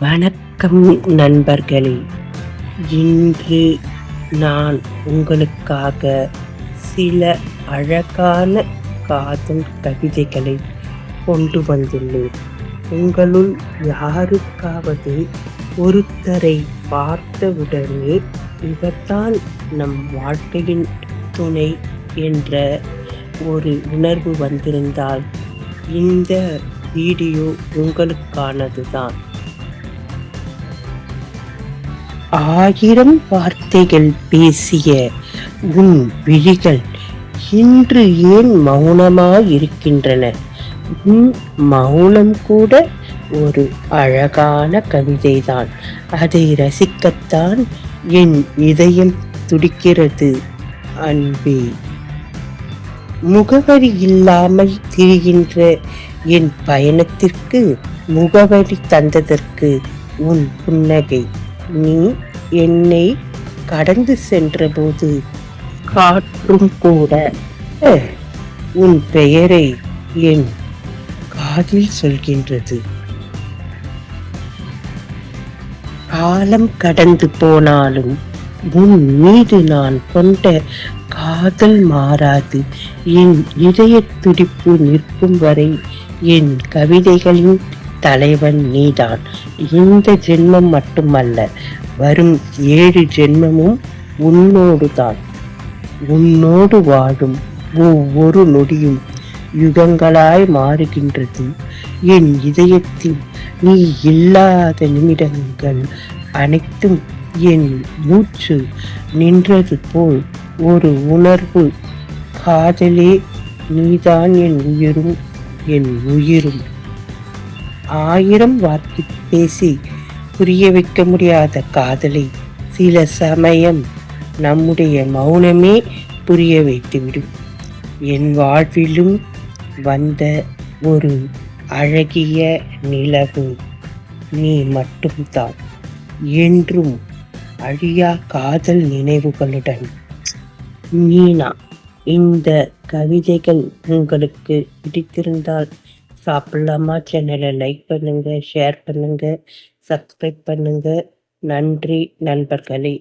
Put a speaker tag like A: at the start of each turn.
A: வணக்கம் நண்பர்களே. இன்று நான் உங்களுக்காக சில அழகான காதல் கவிதைகளை கொண்டு வந்துள்ளேன். உங்களுள் யாருக்காவது ஒருத்தரை பார்த்தவுடனே இவர்தான் நம் வாழ்க்கையின் துணை என்ற ஒரு உணர்வு வந்திருந்தால் இந்த வீடியோ உங்களுக்கானதுதான். 1000 வார்த்தைகள் பேசிய உன் விழிகள் இன்று ஏன் மௌனமாயிருக்கின்றன? உன் மௌனம் கூட ஒரு அழகான கவிதைதான். அதை ரசிக்கத்தான் என் இதயம் துடிக்கிறது அன்பே. முகவரி இல்லாமல் திரிகின்ற என் பயணத்திற்கு முகவரி தந்ததற்கு உன் புன்னகை. நீ என்னை கடந்து சென்றபோது காற்றும் கூட உன் பெயரை என் காதில் சொல்கின்றது. காலம் கடந்து போனாலும் உன் மீது நான் கொண்ட காதல் மாறாது. என் இதய துடிப்பு நிற்கும் வரை என் கவிதைகளின் தலைவன் நீதான். இந்த ஜென்மம் மட்டுமல்ல, வரும் 7 ஜென்மமும் உன்னோடுதான். உன்னோடு வாழும் ஒவ்வொரு நொடியும் யுகங்களாய் மாறுகின்றது. என் இதயத்தில் நீ இல்லாத நிமிடங்கள் அனைத்தும் என் மூச்சு நின்றது போல் ஒரு உணர்வு. காதலே, நீதான் என் உயிரும் என் உயிரும். 1000 வார்த்தை பேசி புரிய வைக்க முடியாத காதலை சில சமயம் நம்முடைய மௌனமே புரிய வைத்துவிடும். என் வாழ்விலும் வந்த ஒரு அழகிய நிலவு நீ மட்டும்தான். என்றும் அழியா காதல் நினைவுகளுடன் மீனா. இந்த கவிதைகள் உங்களுக்கு பிடித்திருந்தால் சாப்பிடலாமா சேனலை லைக் பண்ணுங்க, ஷேர் பண்ணுங்க, சப்ஸ்கிரைப் பண்ணுங்க. நன்றி நண்பர்களே.